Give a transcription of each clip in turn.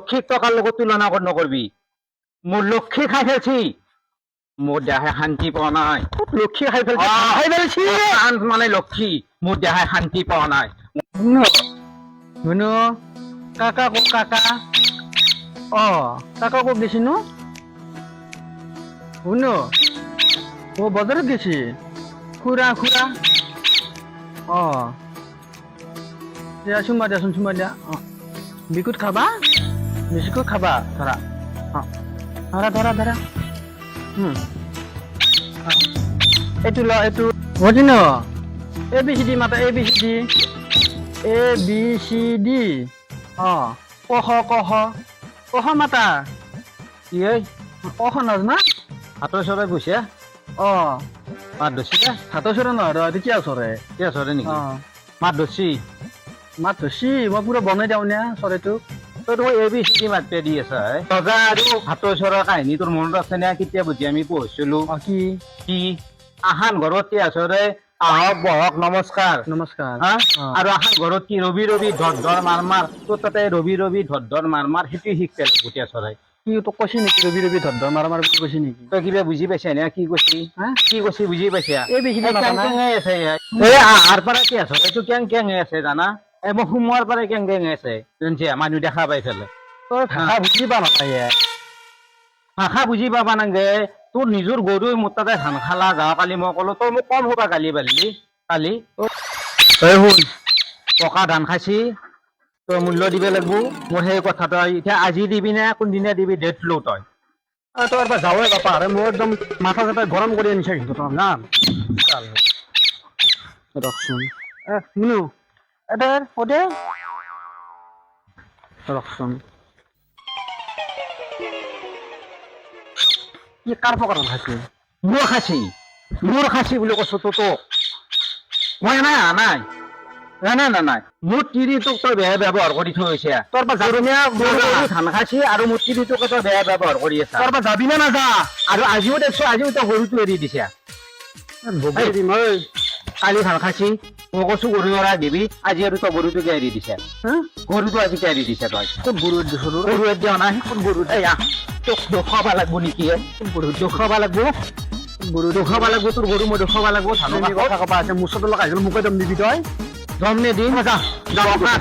লক্ষীক টকাৰ লগত তুলনা নকৰবি মোৰ লক্ষী খাই ফেলছি মোৰ দেহাই শান্তি পোৱা নাই লক্ষী খাই ফেলছি খাই ফেলছি মানে লক্ষী মোৰ দেহাই শান্তি পোৱা নাই শুনো কাকা কো কাকা কাকা কো গেছি নো শুনো ও বজাৰত গেছি খুৰা খুৰা দিয়া চুমা দিয়াচোন চুমা দিয়া বিকুট খাবা বিস্কুট খাবা ধৰা ধৰা ধৰা ধৰা এইটো ল এইটো বুজি ন এ বি চি ডি মাতা A B C D A B C D কহ কহ কহ মাতা কি ঐ কহ নাজনা হাতৰ চৰাই গৈছে মাত ধৰছি দে হাতৰ চৰে নহয় ৰ কি চৰে কিয় চৰে নেকি মাত ধৰছি মাত ধৰছি মই পুৰা বনাই দিওঁ নে চৰাইটো তই দেখোন এ বি চি ডি মাতপে দি আছা ৰজা আৰু হাতৰ চৰৰ কাহিনী তোৰ মনত আছে নে কেতিয়া বুজি আমি পঢ়িছিলো কি কি আহান ঘৰত কি আছৰে আহক বহক নমস্কাৰ নমস্কাৰ আৰু আহান ঘৰত কি ৰবি ৰবি ধৰ ধৰ মাৰ মাৰ তোৰ তাতে ৰবি ৰবি ধৰ ধৰ মাৰ মাৰ সেইটো শিকছে গোটেই চৰাই কি তোক কৈছি নেকি ৰবি ৰবি ধৰ ধৰ মাৰ মাৰ বুলি কৈছি নেকি তই কিবা বুজি পাইছা নে কি কৈছি কি কৈছি বুজি পাইছা এই বেছি আছে এই আহাৰ পৰা কি আছ এইটো কেং কেং আছে জানা এই মই সোমোৱাৰ পৰা কেং কেং আছে মানুহ দেখা পাই পেলাই তই ভাষা বুজি পা নাপায় ভাষা বুজি পাবা নাগে তোৰ নিজৰ গৰুই মোৰ তাতে ধান খালা যাওঁ কালি মই ক'লো তই মোক কম হ'বা গালি পাৰিলি কালি তই শুন পকা ধান খাইছি তই মূল্য দিব লাগিব মোৰ সেই কথা তই এতিয়া আজি দিবি নে কোনদিনা দিবি ডেট লো তই তই এবাৰ যাৱই বাপা আৰে মোৰ একদম মাথা চাথা গৰম কৰি আনিছে কিন্তু তই না ৰখচোন শুনো এটাৰ সদে ৰখচোন কি কাৰ পকাৰ খাইছে মোৰ খাচী বুলি কৈছো তো তোক মই নাই নাই নাই নাই মোৰ তিৰিটোক তই বেয়া ব্যৱহাৰ কৰি থৈ হৈছে তোৰ পৰা ধান খাইছি আৰু মোৰ তিৰিটোক তই বেয়া ব্যৱহাৰ কৰি আছা তোৰ পৰা যাবি নে নাযা আৰু আজিও দেখছো আজিও তই গৰুটো এৰি দিছা কালি ধান খাইছি মই কৈছো গৰু এৰাই দিবি আজি আৰু তই গৰুটোকে এৰি দিছা গৰুটো আজি এৰি দিছা তই কোন গৰু দিছো গৰু দিয়া নাই কোন গৰু তোক দেখুৱাব লাগব নেকি গৰু দেখুৱাব লাগব গৰু দেখুৱাব লাগব তোৰ গৰু মই দেখুৱাব লাগব কথা কবা আছে মোৰ ওচৰত লগাইছিলো মোকে দম দিবি তই দম নিদিম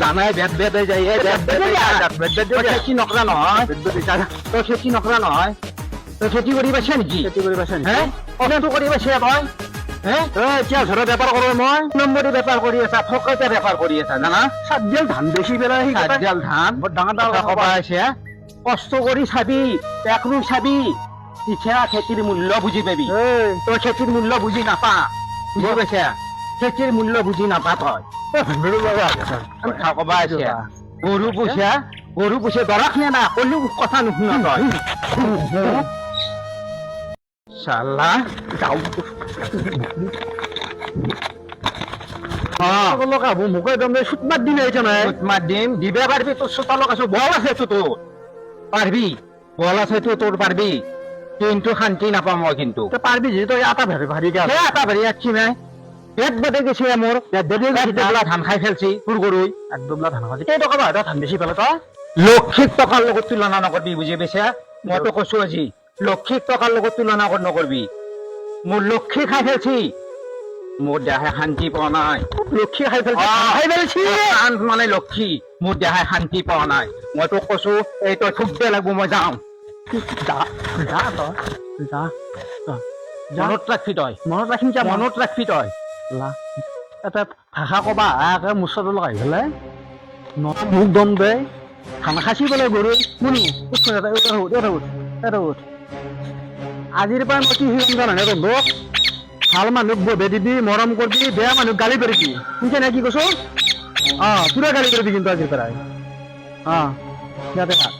জানাই বেট বেট হৈ যায় খেতি নকৰা নহয় তই খেতি নকৰা নহয় তই খেতি কৰি পাইছা নেকি খেতি কৰি পাইছা হে কমেণ্টটো কৰি পাইছা তই হে এতিয়া ঘৰৰ বেপাৰ কৰোঁ মই নম্বৰী বেপাৰ কৰি আছা ফকতে বেপাৰ কৰি আছা জানা চাতদিয়াল ধান বেচি পেলাই চাতদিয়াল ধান বৰ ডাঙৰ ডাঙৰ কবা আছে কষ্ট কৰি চাবি একৰু চাবি এতিয়া খেতিৰ মূল্য বুজি পাবি তই খেতিৰ মূল্য বুজি নাপা বুজি পাইছা খেতিৰ মূল্য বুজি নাপা তই কবা আছে গৰু পুষে দৰাক নে না কলিও কথা নুশুনা তই চালা যাও মোকে একদম সুতমাত দিন আহিছে নাই সুতমাত দিম দিবে পারবি তোর চোতালক আছে বল আছে তো তোর পারবি বল আছে তো তোর পারবি কিন্তু শান্তি নাপাম মই কিন্তু পারবি যে তই আটা ভারি ভারি আটা ভারি আছি নাই পেট বেঁধে গেছে মোৰ ধান খাই ফেলছি তোৰ গৰুই একদমলা ধান খাইছে কেই টকা ভাড়া ধান বেচি পেলাই তই লক্ষিক টকাৰ লগত তুলনা নকৰবি বুজি পাইছা মইতো কৈছো আজি লক্ষিক টকাৰ লগত তুলনা নকৰবি মোৰ লক্ষী খাই ফেলছি মোৰ দেহাই শান্তি পোৱা নাই লক্ষী খাই ফেলছি মানে লক্ষী মোৰ দেহাই শান্তি পোৱা নাই মই তোক কৈছো এই তই থুকতে লাগব মই যাওঁ মনত ৰাখবি তই মনত ৰাখিম কিয় মনত ৰাখবি তই এটা ভাষা কবা একে মুচটো লগাই পেলাই মোক দম দে ধান খাচি পেলাই গৰু শুনো আজিৰ পৰা মই কি শিকাম জানানে ৰন্ধক ভাল মানুহক বধে দিবি মৰম কৰিবি বেয়া মানুহক গালি পাৰিবি শুনিছে নে কি কৈছো পুৰা গালি কৰিবি কিন্তু আজিৰ পৰাই ইয়াতে থাক